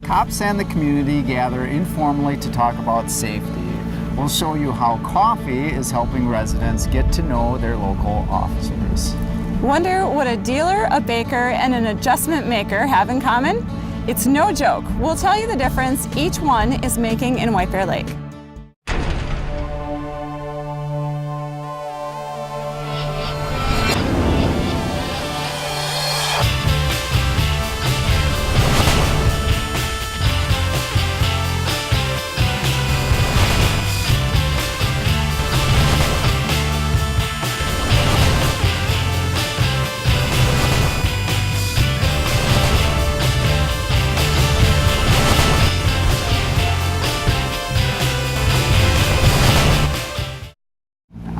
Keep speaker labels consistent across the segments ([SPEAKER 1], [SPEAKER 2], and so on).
[SPEAKER 1] Cops and the community gather informally to talk about safety. We'll show you how coffee is helping residents get to know their local officers.
[SPEAKER 2] Wonder what a dealer, a baker, and an adjustment maker have in common? It's no joke. We'll tell you the difference each one is making in White Bear Lake.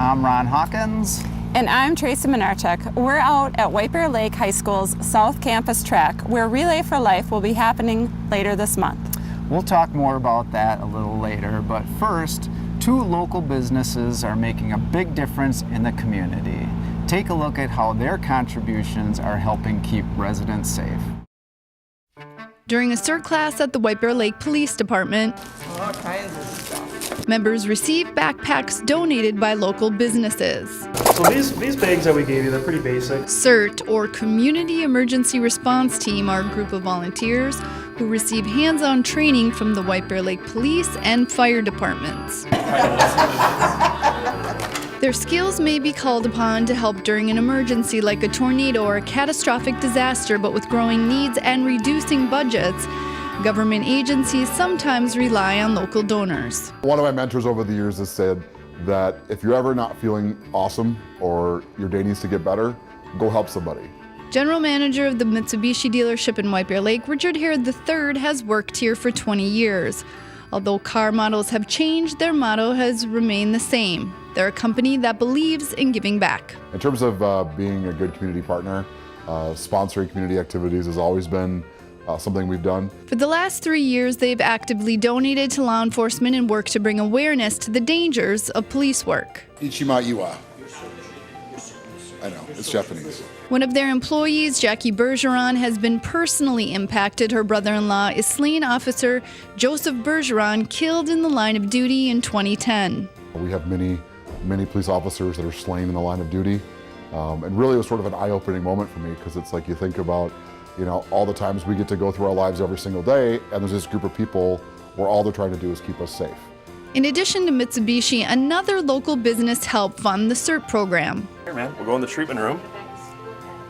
[SPEAKER 1] I'm Ron Hawkins.
[SPEAKER 2] And I'm Tracy Minarchuk. We're out at White Bear Lake High School's South Campus track, where Relay for Life will be happening later this month.
[SPEAKER 1] We'll talk more about that a little later, but first, two local businesses are making a big difference in the community. Take a look at how their contributions are helping keep residents safe.
[SPEAKER 3] During a CERT class at the White Bear Lake Police Department,
[SPEAKER 4] all kinds of stuff.
[SPEAKER 3] Members receive backpacks donated by local businesses.
[SPEAKER 5] So these bags that we gave you, they're pretty basic.
[SPEAKER 3] CERT, or Community Emergency Response Team, are a group of volunteers who receive hands-on training from the White Bear Lake Police and Fire Departments. Their skills may be called upon to help during an emergency like a tornado or a catastrophic disaster, but with growing needs and reducing budgets, government agencies sometimes rely on local donors.
[SPEAKER 6] One of my mentors over the years has said that if you're ever not feeling awesome or your day needs to get better, go help somebody.
[SPEAKER 3] General manager of the Mitsubishi dealership in White Bear Lake, Richard Harrod III, has worked here for 20 years. Although car models have changed, their motto has remained the same. They're a company that believes in giving back.
[SPEAKER 6] In terms of being a good community partner, sponsoring community activities has always been something we've done.
[SPEAKER 3] For the last 3 years, they've actively donated to law enforcement and worked to bring awareness to the dangers of police work.
[SPEAKER 6] Ichima Iwa. I know, it's Japanese.
[SPEAKER 3] One of their employees, Jackie Bergeron, has been personally impacted. Her brother-in-law is slain officer Joseph Bergeron, killed in the line of duty in 2010.
[SPEAKER 6] We have many police officers that are slain in the line of duty. And really it was sort of an eye-opening moment for me, because it's like you think about, you know, all the times we get to go through our lives every single day, and there's this group of people where all they're trying to do is keep us safe.
[SPEAKER 3] In addition to Mitsubishi, another local business helped fund the CERT program.
[SPEAKER 5] Here, man, we'll go in the treatment room.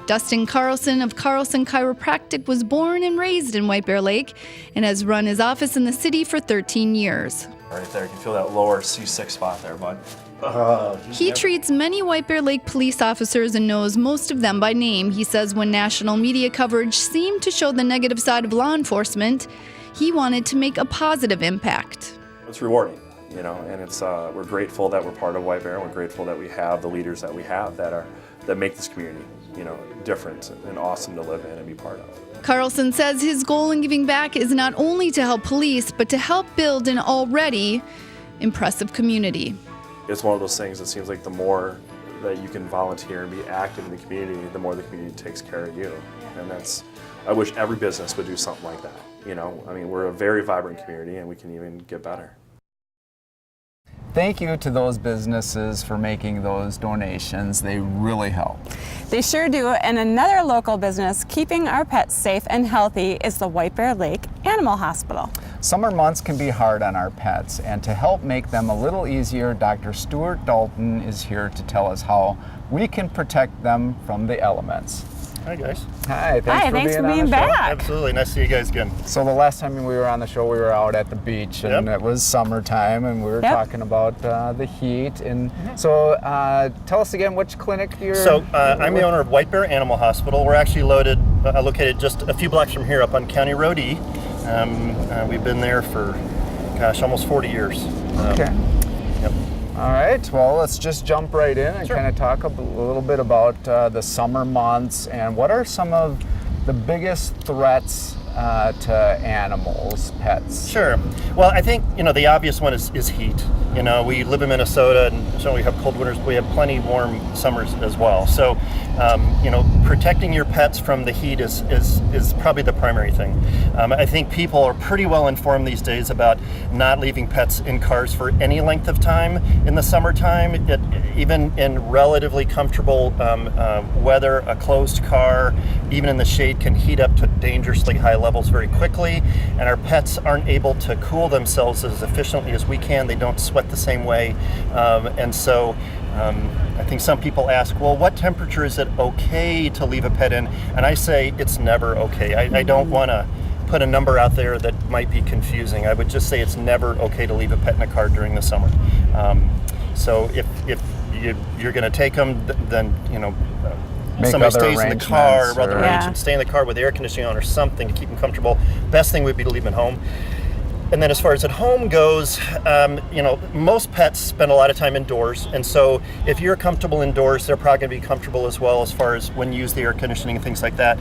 [SPEAKER 3] Dustin Carlson of Carlson Chiropractic was born and raised in White Bear Lake and has run his office in the city for 13 years.
[SPEAKER 5] Right there, you can feel that lower C6 spot there, bud.
[SPEAKER 3] He treats many White Bear Lake police officers and knows most of them by name. He says when national media coverage seemed to show the negative side of law enforcement, he wanted to make a positive impact.
[SPEAKER 5] It's rewarding, you know, and it's we're grateful that we're part of White Bear, and we're grateful that we have the leaders that we have that make this community, you know, different and awesome to live in and be part of.
[SPEAKER 3] Carlson says his goal in giving back is not only to help police, but to help build an already impressive community.
[SPEAKER 5] It's one of those things that seems like the more that you can volunteer and be active in the community, the more the community takes care of you. And I wish every business would do something like that. You know, I mean, we're a very vibrant community and we can even get better.
[SPEAKER 1] Thank you to those businesses for making those donations. They really help.
[SPEAKER 2] They sure do. And another local business keeping our pets safe and healthy is the White Bear Lake Animal Hospital.
[SPEAKER 1] Summer months can be hard on our pets, and to help make them a little easier, Dr. Stuart Dalton is here to tell us how we can protect them from the elements.
[SPEAKER 7] Hi guys.
[SPEAKER 1] Hi, thanks for being
[SPEAKER 7] back. Absolutely, nice to see you guys again.
[SPEAKER 1] So the last time we were on the show, we were out at the beach, and It was summertime, and we were talking about the heat. And so tell us again which clinic you're...
[SPEAKER 7] So I'm the owner of White Bear Animal Hospital. We're actually located just a few blocks from here up on County Road E. We've been there for, almost 40 years.
[SPEAKER 1] Okay.
[SPEAKER 7] Yep.
[SPEAKER 1] All right, well, let's just jump right in and kind of talk a little bit about the summer months and what are some of the biggest threats to animals, pets?
[SPEAKER 7] Sure. Well, I think, the obvious one is heat. We live in Minnesota, and so we have cold winters. We have plenty warm summers as well. So, protecting your pets from the heat is probably the primary thing. I think people are pretty well informed these days about not leaving pets in cars for any length of time in the summertime. Even in relatively comfortable weather, a closed car, even in the shade, can heat up to dangerously high levels very quickly, and our pets aren't able to cool themselves as efficiently as we can. They don't sweat the same way, and so I think some people ask, well, what temperature is it okay to leave a pet in? And I say it's never okay. I don't want to put a number out there that might be confusing. I would just say it's never okay to leave a pet in a car during the summer. So if you're going to take them, then somebody stays in the car, rather stay in the car with the air conditioning on or something to keep them comfortable. Best thing would be to leave them at home. And then as far as at home goes, most pets spend a lot of time indoors. And so if you're comfortable indoors, they're probably going to be comfortable as well as far as when you use the air conditioning and things like that.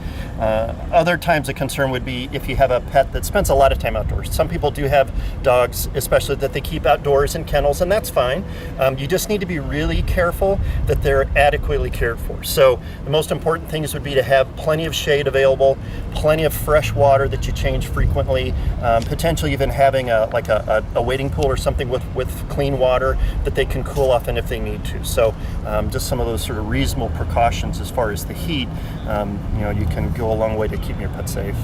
[SPEAKER 7] Other times a concern would be if you have a pet that spends a lot of time outdoors. Some people do have dogs, especially that they keep outdoors in kennels, and that's fine. You just need to be really careful that they're adequately cared for. So the most important things would be to have plenty of shade available, plenty of fresh water that you change frequently, potentially even having a wading pool or something with clean water that they can cool off in if they need to. So just some of those sort of reasonable precautions as far as the heat, you can go a long way to keeping your pet safe.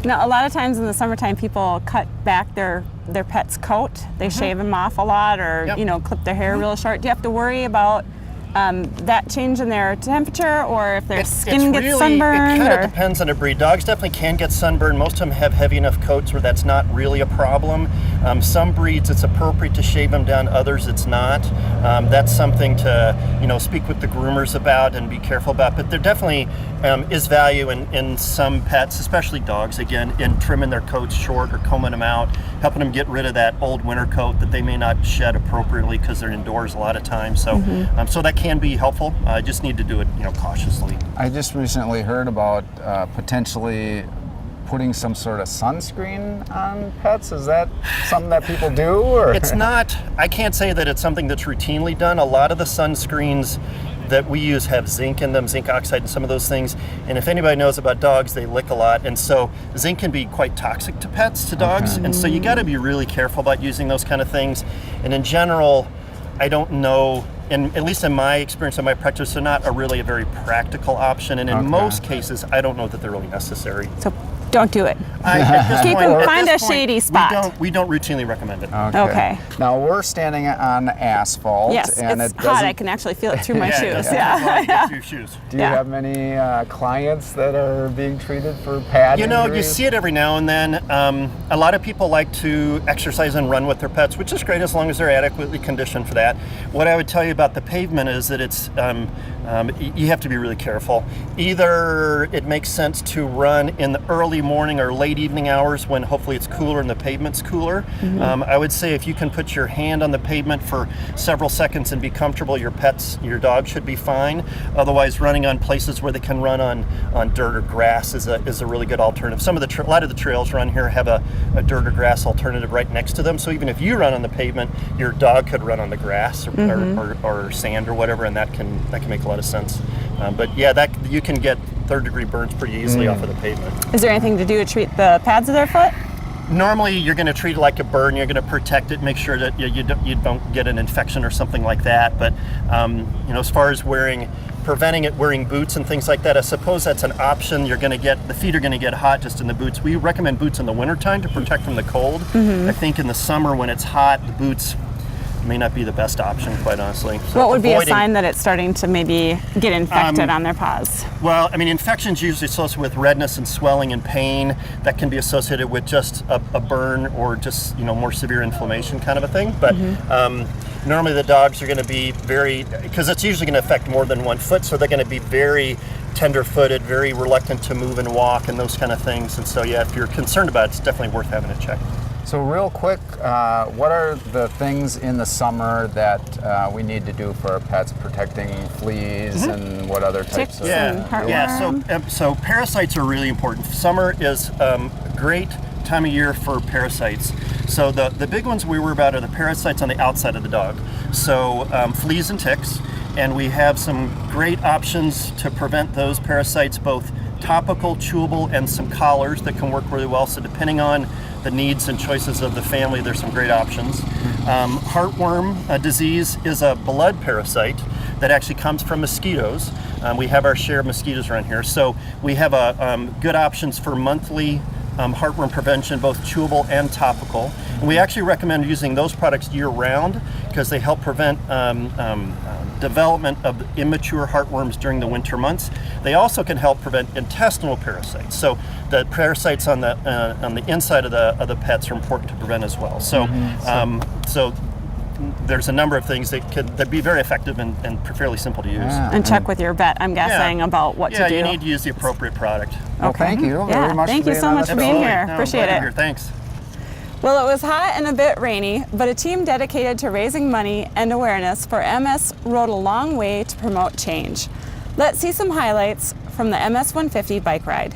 [SPEAKER 2] Now, a lot of times in the summertime, people cut back their pet's coat. They shave them off a lot, or clip their hair real short. Do you have to worry about that change in their temperature, or if their skin gets sunburned?
[SPEAKER 7] It kind of depends on a breed. Dogs definitely can get sunburned. Most of them have heavy enough coats where that's not really a problem. Some breeds it's appropriate to shave them down, others it's not. That's something to speak with the groomers about and be careful about. But there definitely is value in some pets, especially dogs, again, in trimming their coats short or combing them out, helping them get rid of that old winter coat that they may not shed appropriately because they're indoors a lot of times. So, so that can be helpful. I just need to do it, cautiously.
[SPEAKER 1] I just recently heard about potentially putting some sort of sunscreen on pets. Is that something that people do? Or?
[SPEAKER 7] It's not. I can't say that it's something that's routinely done. A lot of the sunscreens that we use have zinc in them, zinc oxide and some of those things. And if anybody knows about dogs, they lick a lot. And so zinc can be quite toxic to pets, to dogs. Okay. And so you got to be really careful about using those kind of things. And in general, I don't know, and at least in my experience in my practice, they're not really a very practical option. And in most cases, I don't know that they're really necessary.
[SPEAKER 2] So don't do it. Find a shady spot.
[SPEAKER 7] We don't routinely recommend it.
[SPEAKER 2] Okay.
[SPEAKER 1] Now we're standing on asphalt.
[SPEAKER 2] Yes,
[SPEAKER 1] and
[SPEAKER 2] it's hot. I can actually feel it through my shoes.
[SPEAKER 7] Get your shoes.
[SPEAKER 1] Do you have many clients that are being treated for pad injuries?
[SPEAKER 7] You see it every now and then. A lot of people like to exercise and run with their pets, which is great as long as they're adequately conditioned for that. What I would tell you about the pavement is that it's you have to be really careful. Either it makes sense to run in the early morning or late evening hours when hopefully it's cooler and the pavement's cooler. I would say if you can put your hand on the pavement for several seconds and be comfortable, your dog should be fine. Otherwise, running on places where they can run on dirt or grass is a really good alternative. A lot of the trails around here have a dirt or grass alternative right next to them. So even if you run on the pavement, your dog could run on the grass or sand or whatever, and that can make a lot of sense. But yeah, that you can get third-degree burns pretty easily off of the pavement.
[SPEAKER 2] Is there anything to do to treat the pads of their foot?
[SPEAKER 7] Normally, you're going to treat it like a burn. You're going to protect it, make sure that you don't get an infection or something like that. But as far as preventing it wearing boots and things like that, I suppose that's an option. The feet are going to get hot just in the boots. We recommend boots in the wintertime to protect from the cold. I think in the summer when it's hot, the boots may not be the best option, quite honestly. So
[SPEAKER 2] what would be a sign that it's starting to maybe get infected on their paws?
[SPEAKER 7] Well, infections usually associated with redness and swelling and pain. That can be associated with just a burn or just more severe inflammation kind of a thing. But normally the dogs are going to be because it's usually going to affect more than one foot, so they're going to be very tender-footed, very reluctant to move and walk and those kind of things. And so if you're concerned about it, it's definitely worth having it checked.
[SPEAKER 1] So real quick, what are the things in the summer that we need to do for our pets, protecting fleas and what other types of...
[SPEAKER 7] So parasites are really important. Summer is a great time of year for parasites. So the big ones we worry about are the parasites on the outside of the dog. So fleas and ticks, and we have some great options to prevent those parasites, both topical, chewable, and some collars that can work really well. So depending on the needs and choices of the family, there's some great options. Heartworm disease is a blood parasite that actually comes from mosquitoes. We have our share of mosquitoes around here. So we have good options for monthly heartworm prevention, both chewable and topical. And we actually recommend using those products year-round because they help prevent development of immature heartworms during the winter months. They also can help prevent intestinal parasites. So the parasites on the inside of the pets are important to prevent as well. So so there's a number of things that be very effective and fairly simple to use.
[SPEAKER 1] Yeah.
[SPEAKER 2] And check with your vet, I'm guessing, about what to do.
[SPEAKER 7] Yeah, you need to use the appropriate product.
[SPEAKER 1] Well, thank you very
[SPEAKER 2] Yeah,
[SPEAKER 1] much.
[SPEAKER 2] thank you so much for being here.
[SPEAKER 7] No,
[SPEAKER 2] Appreciate
[SPEAKER 7] I'm glad
[SPEAKER 2] it.
[SPEAKER 7] you're here. Thanks.
[SPEAKER 2] Well, it was hot and a bit rainy, but a team dedicated to raising money and awareness for MS rode a long way to promote change. Let's see some highlights from the MS 150 bike ride.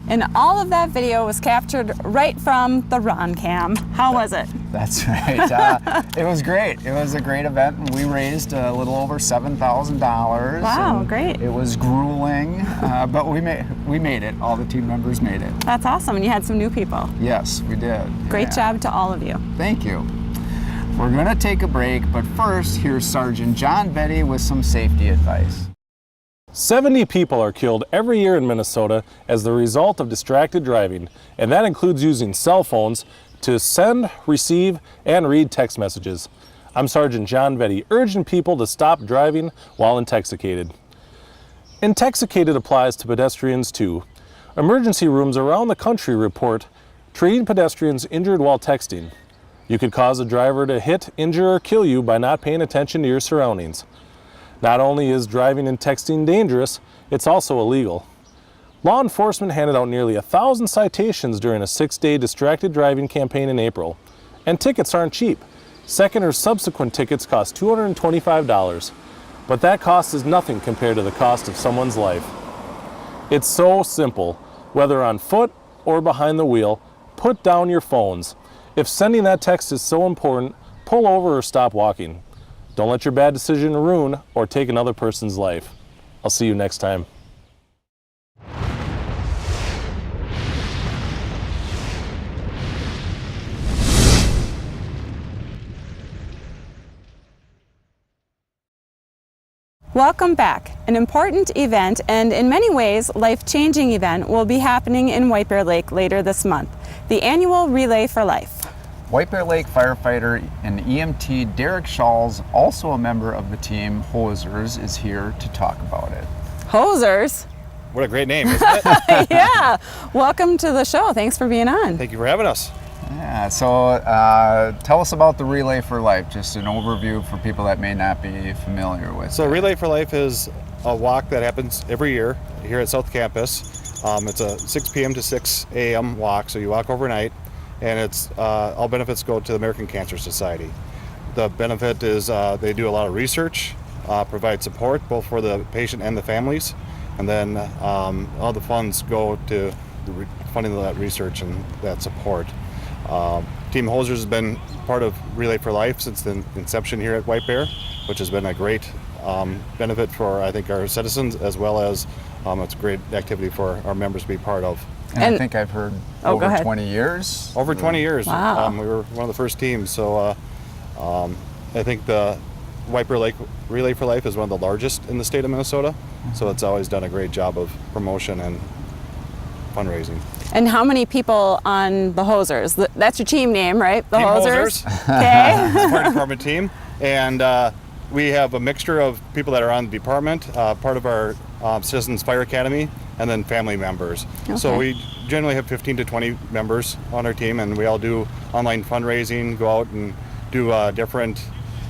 [SPEAKER 2] And all of that video was captured right from the Ron Cam. How was it?
[SPEAKER 1] That's right. It was great. It was a great event, and we raised a little over $7,000.
[SPEAKER 2] Wow, great.
[SPEAKER 1] It was grueling, but we made it. All the team members made it.
[SPEAKER 2] That's awesome. And you had some new people.
[SPEAKER 1] Yes, we did.
[SPEAKER 2] Great
[SPEAKER 1] Yeah.
[SPEAKER 2] job to all of you.
[SPEAKER 1] Thank you. We're going to take a break, but first, here's Sergeant John Betty with some safety advice.
[SPEAKER 8] 70 people are killed every year in Minnesota as the result of distracted driving, and that includes using cell phones to send, receive, and read text messages. I'm Sergeant John Betty, urging people to stop driving while intoxicated. Intoxicated applies to pedestrians too. Emergency rooms around the country report treating pedestrians injured while texting. You could cause a driver to hit, injure, or kill you by not paying attention to your surroundings. Not only is driving and texting dangerous, it's also illegal. Law enforcement handed out nearly 1,000 citations during a 6-day distracted driving campaign in April. And tickets aren't cheap. Second or subsequent tickets cost $225. But that cost is nothing compared to the cost of someone's life. It's so simple. Whether on foot or behind the wheel, put down your phones. If sending that text is so important, pull over or stop walking. Don't let your bad decision ruin or take another person's life. I'll see you next time.
[SPEAKER 2] Welcome back. An important event and in many ways life-changing event will be happening in White Bear Lake later this month, the annual Relay for Life.
[SPEAKER 1] White Bear Lake firefighter and EMT Derek Schall's, also a member of the team Hosers, is here to talk about it.
[SPEAKER 2] Hosers?
[SPEAKER 9] What a great name, isn't it?
[SPEAKER 2] Yeah. Welcome to the show. Thanks for being on.
[SPEAKER 9] Thank you for having us.
[SPEAKER 1] Yeah, so tell us about the Relay for Life, just an overview for people that may not be familiar with
[SPEAKER 9] So
[SPEAKER 1] it.
[SPEAKER 9] Relay for Life is a walk that happens every year here at South Campus. It's a 6 p.m. to 6 a.m. walk, so you walk overnight, and it's all benefits go to the American Cancer Society. The benefit is they do a lot of research, provide support both for the patient and the families, and then all the funds go to funding that research and that support. Team Hosers has been part of Relay for Life since the inception here at White Bear, which has been a great benefit for, I think, our citizens, as well as it's a great activity for our members to be part of.
[SPEAKER 1] And I think I've heard
[SPEAKER 2] Oh, go
[SPEAKER 1] over
[SPEAKER 2] ahead.
[SPEAKER 1] 20 years.
[SPEAKER 9] Over 20 years.
[SPEAKER 2] Wow.
[SPEAKER 9] We were one of the first teams, so I think the White Bear Lake Relay for Life is one of the largest in the state of Minnesota, so it's always done a great job of promotion and fundraising.
[SPEAKER 2] And how many people on the Hosers? That's your team name, right? The
[SPEAKER 9] Team
[SPEAKER 2] Hosers.
[SPEAKER 9] Hosers.
[SPEAKER 2] Okay.
[SPEAKER 9] Fire department team, and we have a mixture of people that are on the department, part of our Citizens Fire Academy, and then family members. So
[SPEAKER 2] Okay.
[SPEAKER 9] we generally have 15 to 20 members on our team, and we all do online fundraising, go out and do different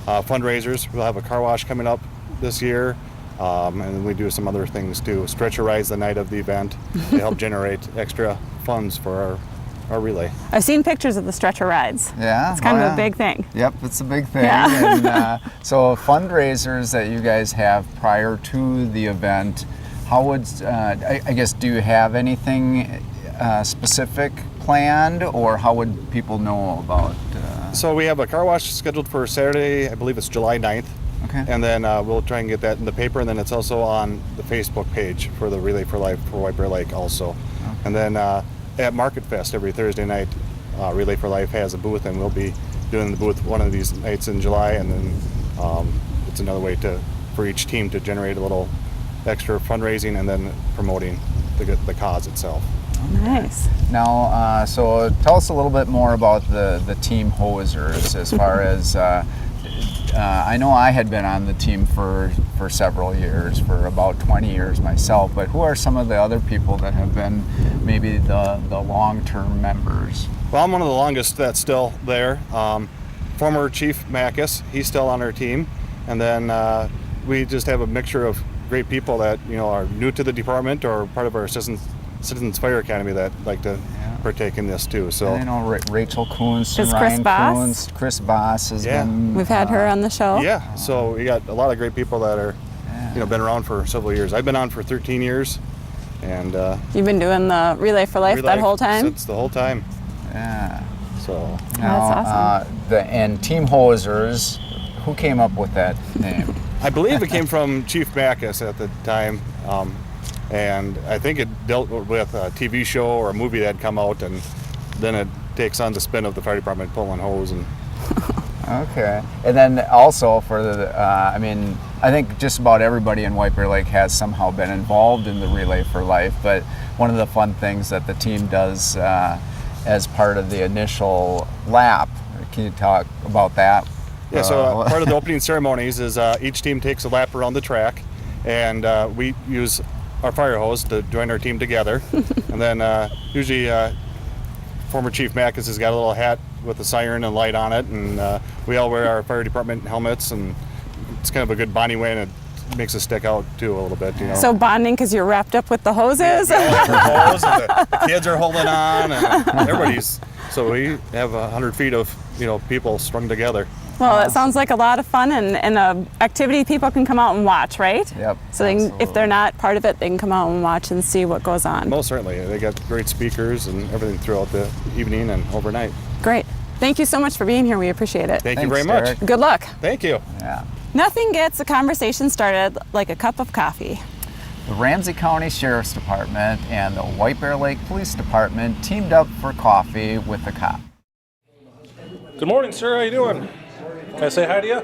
[SPEAKER 9] fundraisers. We'll have a car wash coming up this year, and we do some other things too. Stretcher rides the night of the event to help generate extra funds for our relay.
[SPEAKER 2] I've seen pictures of the stretcher rides.
[SPEAKER 1] Yeah,
[SPEAKER 2] It's kind
[SPEAKER 1] oh,
[SPEAKER 2] of
[SPEAKER 1] yeah.
[SPEAKER 2] a big thing.
[SPEAKER 1] Yep, it's a big thing.
[SPEAKER 2] Yeah.
[SPEAKER 1] And, so fundraisers that you guys have prior to the event, how would, I guess, do you have anything specific planned, or how would people know about?
[SPEAKER 9] So we have a car wash scheduled for Saturday, I believe it's July 9th.
[SPEAKER 1] Okay.
[SPEAKER 9] And then we'll try and get that in the paper, and then it's also on the Facebook page for the Relay for Life for White Bear Lake also.
[SPEAKER 1] Okay.
[SPEAKER 9] And then at Market Fest every Thursday night, Relay for Life has a booth, and we'll be doing the booth one of these nights in July, and then it's another way for each team to generate a little extra fundraising and then promoting the cause itself.
[SPEAKER 2] Nice.
[SPEAKER 1] Now, so tell us a little bit more about the team Hosers as far as. I know I had been on the team for several years, for about 20 years myself, but who are some of the other people that have been maybe the long-term members?
[SPEAKER 9] Well, I'm one of the longest that's still there. Former Chief Mackus, he's still on our team. And then we just have a mixture of great people that are new to the department or part of our Citizens Fire Academy that like to partake in this too. So
[SPEAKER 1] I know Rachel Kuntz and
[SPEAKER 2] Is Chris
[SPEAKER 1] Ryan
[SPEAKER 2] Boss?
[SPEAKER 1] Kuntz. Chris Boss has
[SPEAKER 9] Yeah.
[SPEAKER 1] been.
[SPEAKER 2] We've had her on the show.
[SPEAKER 9] yeah, so we got a lot of great people that are been around for several years. I've been on for 13 years, and
[SPEAKER 2] You've been doing the Relay for Life that whole time?
[SPEAKER 9] Since the whole time.
[SPEAKER 1] Yeah.
[SPEAKER 9] So
[SPEAKER 1] Now,
[SPEAKER 2] That's awesome.
[SPEAKER 1] And Team Hosers, who came up with that name?
[SPEAKER 9] I believe it came from Chief Mackus at the time, and I think it dealt with a TV show or a movie that had come out, and then it takes on the spin of the fire department pulling hose and.
[SPEAKER 1] Okay. And then also for the, I think just about everybody in White Bear Lake has somehow been involved in the Relay for Life, but one of the fun things that the team does as part of the initial lap, can you talk about that?
[SPEAKER 9] Yeah, so part of the opening ceremonies is each team takes a lap around the track, and we use our fire hose to join our team together. And then usually former Chief Mackus has got a little hat with a siren and light on it, and we all wear our fire department helmets, and it's kind of a good bonding way, and it makes us stick out too a little bit,
[SPEAKER 2] So bonding because you're wrapped up with the hoses?
[SPEAKER 9] Hose, and the kids are holding on, and everybody's. So we have 100 feet of people strung together.
[SPEAKER 2] Well, it sounds like a lot of fun and an activity people can come out and watch, right?
[SPEAKER 1] Yep.
[SPEAKER 2] So they can, if they're not part of it, they can come out and watch and see what goes on.
[SPEAKER 9] Most certainly, they got great speakers and everything throughout the evening and overnight.
[SPEAKER 2] Great. Thank you so much for being here. We appreciate it.
[SPEAKER 9] Thank you
[SPEAKER 1] Thanks,
[SPEAKER 9] very much.
[SPEAKER 1] Derek.
[SPEAKER 2] Good luck.
[SPEAKER 9] Thank you.
[SPEAKER 1] Yeah.
[SPEAKER 2] Nothing gets a conversation started like a cup of coffee.
[SPEAKER 1] The Ramsey County Sheriff's Department and the White Bear Lake Police Department teamed up for coffee with the cop.
[SPEAKER 8] Good morning, sir. How you doing? Can I say hi to you?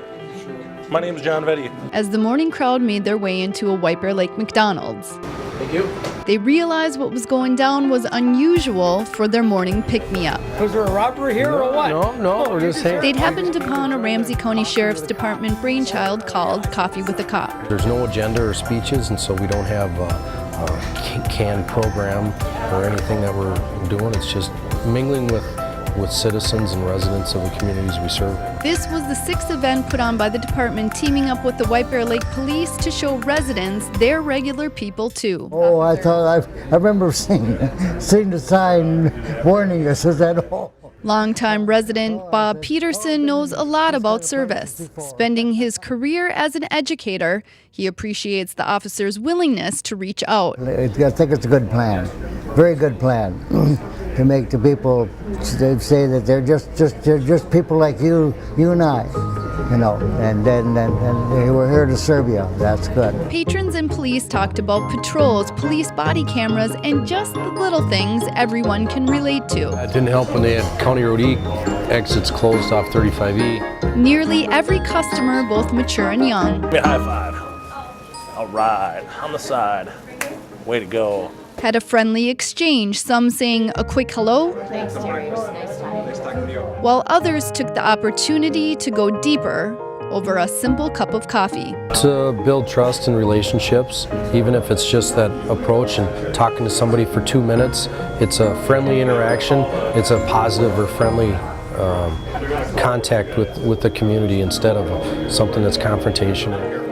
[SPEAKER 8] My name's John Vetti.
[SPEAKER 3] As the morning crowd made their way into a White Bear Lake McDonald's.
[SPEAKER 8] Thank you.
[SPEAKER 3] They realized what was going down was unusual for their morning pick-me-up.
[SPEAKER 10] Was there a robbery here or what?
[SPEAKER 11] No, we're just saying.
[SPEAKER 3] They'd happened upon a Ramsey County Sheriff's Department brainchild called Coffee with a Cop.
[SPEAKER 11] There's no agenda or speeches, and so we don't have a canned program or anything that we're doing. It's just mingling with citizens and residents of the communities we serve.
[SPEAKER 3] This was the 6th event put on by the department, teaming up with the White Bear Lake Police to show residents they're regular people too.
[SPEAKER 10] Oh, I remember seeing the sign warning us. Is that all?
[SPEAKER 3] Longtime resident Bob Peterson knows a lot about service. Spending his career as an educator, he appreciates the officers' willingness to reach out.
[SPEAKER 10] I think it's a good plan, very good plan, to make the people say that they're just people like you and I, and we're here to serve you. That's good.
[SPEAKER 3] Patrons and police talked about patrols, police body cameras, and just the little things everyone can relate to.
[SPEAKER 11] It didn't help when they had County Road E exits closed off 35E.
[SPEAKER 3] Nearly every customer, both mature and young,
[SPEAKER 8] Give me a high five. All right, on the side. Way to go.
[SPEAKER 3] had a friendly exchange, some saying a quick hello, while others took the opportunity to go deeper over a simple cup of coffee.
[SPEAKER 11] To build trust and relationships, even if it's just that approach and talking to somebody for 2 minutes, it's a friendly interaction, it's a positive or friendly contact with the community instead of something that's confrontational.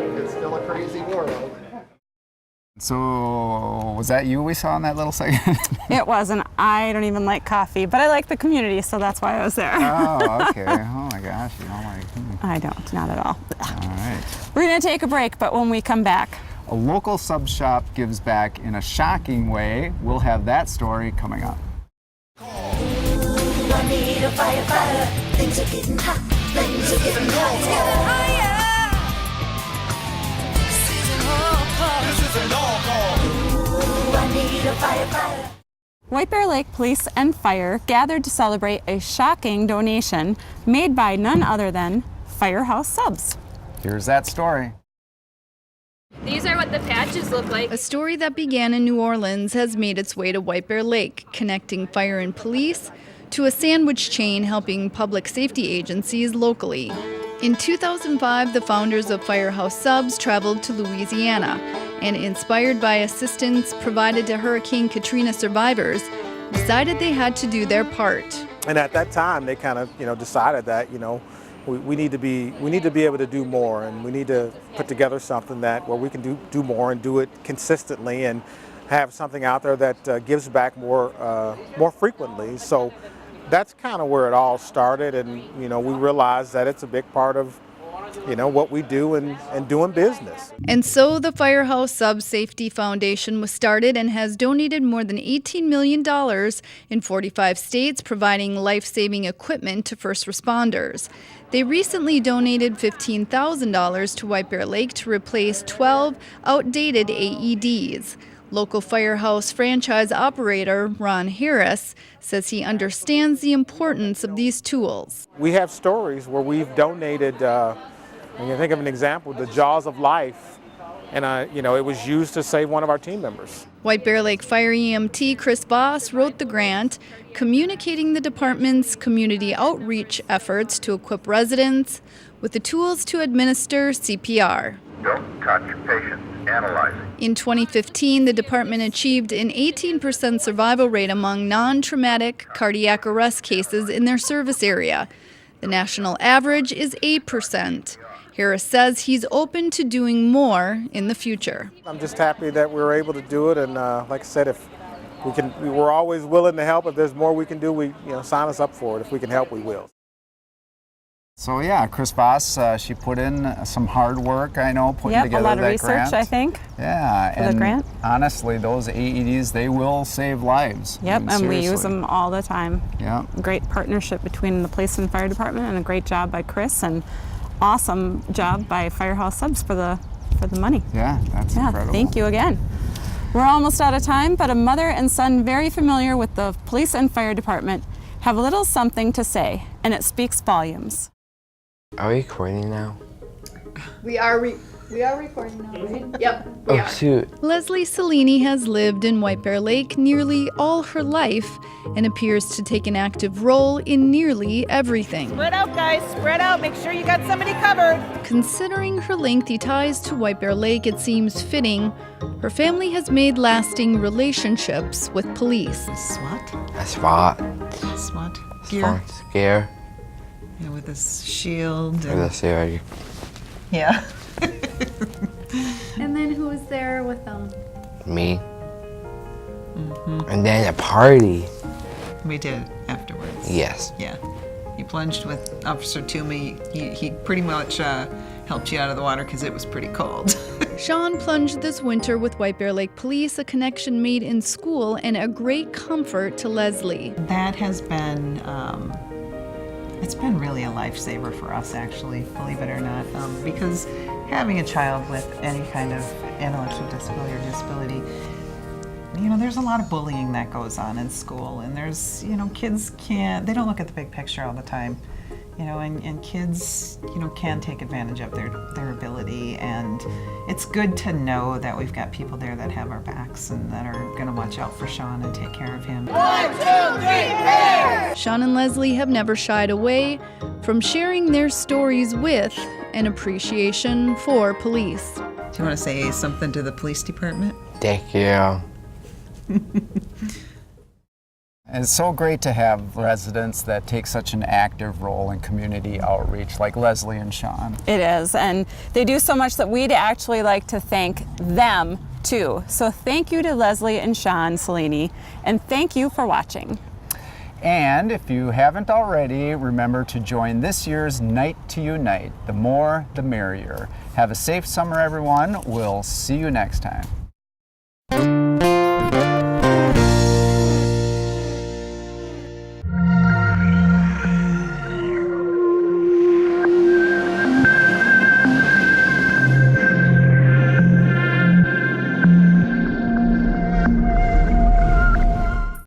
[SPEAKER 1] So, was that you we saw in that little segment?
[SPEAKER 2] It was, and I don't even like coffee, but I like the community, so that's why I was there.
[SPEAKER 1] Oh, okay. Oh my gosh, you don't like.
[SPEAKER 2] I don't, not at all.
[SPEAKER 1] All right.
[SPEAKER 2] We're gonna take a break, but when we come back,
[SPEAKER 1] A local sub shop gives back in a shocking way. We'll have that story coming up.
[SPEAKER 12] I need a firefighter. Things are getting hot. Things are getting hot. It's getting higher. This is an all-call. This is an all-call. Ooh, I need a firefighter.
[SPEAKER 2] White Bear Lake Police and Fire gathered to celebrate a shocking donation made by none other than Firehouse Subs.
[SPEAKER 1] Here's that story.
[SPEAKER 13] These are what the patches look like.
[SPEAKER 3] A story that began in New Orleans has made its way to White Bear Lake, connecting fire and police to a sandwich chain helping public safety agencies locally. In 2005, the founders of Firehouse Subs traveled to Louisiana and, inspired by assistance provided to Hurricane Katrina survivors, decided they had to do their part.
[SPEAKER 14] And at that time, they kind of, decided that, we need to be able to do more, and we need to put together something where we can do more and do it consistently and have something out there that gives back more frequently. So that's kind of where it all started, and we realized that it's a big part of what we do and doing business.
[SPEAKER 3] And so the Firehouse Sub Safety Foundation was started and has donated more than $18 million in 45 states, providing life-saving equipment to first responders. They recently donated $15,000 to White Bear Lake to replace 12 outdated AEDs. Local Firehouse franchise operator Ron Harris says he understands the importance of these tools.
[SPEAKER 14] We have stories where we've donated, when you think of an example, the Jaws of Life, and it was used to save one of our team members.
[SPEAKER 3] White Bear Lake Fire EMT Chris Voss wrote the grant, communicating the department's community outreach efforts to equip residents with the tools to administer CPR.
[SPEAKER 15] Don't touch patients. Analyzing.
[SPEAKER 3] In 2015, the department achieved an 18% survival rate among non-traumatic cardiac arrest cases in their service area. The national average is 8%. Harris says he's open to doing more in the future.
[SPEAKER 14] I'm just happy that we were able to do it, and like I said, if we're always willing to help. If there's more we can do, sign us up for it. If we can help, we will.
[SPEAKER 1] So yeah, Chris Voss, she put in some hard work, I know, putting together that grant.
[SPEAKER 2] a lot of research, I think.
[SPEAKER 1] Yeah,
[SPEAKER 2] for the grant.
[SPEAKER 1] Honestly, those AEDs, they will save lives.
[SPEAKER 2] Yep, and we use them all the time.
[SPEAKER 1] Yeah.
[SPEAKER 2] Great partnership between the police and fire department, and a great job by Chris, and awesome job by Firehouse Subs for the money.
[SPEAKER 1] Yeah, that's incredible.
[SPEAKER 2] Thank you again. We're almost out of time, but a mother and son very familiar with the police and fire department have a little something to say, and it speaks volumes.
[SPEAKER 16] Are we recording now? We are recording now, right? Yep. We are.
[SPEAKER 17] Shoot.
[SPEAKER 3] Leslie Cellini has lived in White Bear Lake nearly all her life and appears to take an active role in nearly everything.
[SPEAKER 18] Spread out, guys. Spread out. Make sure you got somebody covered.
[SPEAKER 3] Considering her lengthy ties to White Bear Lake, it seems fitting her family has made lasting relationships with police.
[SPEAKER 4] SWAT?
[SPEAKER 17] A SWAT.
[SPEAKER 4] SWAT gear.
[SPEAKER 17] Gear.
[SPEAKER 4] Yeah, with this shield.
[SPEAKER 17] With a shield.
[SPEAKER 4] Yeah.
[SPEAKER 3] And then who was there with them?
[SPEAKER 17] Me. And then a party.
[SPEAKER 4] We did afterwards.
[SPEAKER 17] Yes.
[SPEAKER 4] Yeah. You plunged with Officer Toomey. He pretty much helped you out of the water because it was pretty cold.
[SPEAKER 3] Sean plunged this winter with White Bear Lake Police, a connection made in school and a great comfort to Leslie.
[SPEAKER 4] That has been, it's been really a lifesaver for us, actually, believe it or not, because having a child with any kind of intellectual disability or disability, you know, there's a lot of bullying that goes on in school, and there's, you know, kids they don't look at the big picture all the time, you know, and kids, you know, can take advantage of their ability, and it's good to know that we've got people there that have our backs and that are going to watch out for Sean and take care of him.
[SPEAKER 12] 1, 2, 3, pair!
[SPEAKER 3] Sean and Leslie have never shied away from sharing their stories with an appreciation for police.
[SPEAKER 4] Do you want to say something to the police department?
[SPEAKER 17] Thank you.
[SPEAKER 1] It's so great to have residents that take such an active role in community outreach, like Leslie and Sean.
[SPEAKER 2] It is, and they do so much that we'd actually like to thank them too. So thank you to Leslie and Sean Cellini, and thank you for watching.
[SPEAKER 1] And if you haven't already, remember to join this year's Night to Unite. The more, the merrier. Have a safe summer, everyone. We'll see you next time.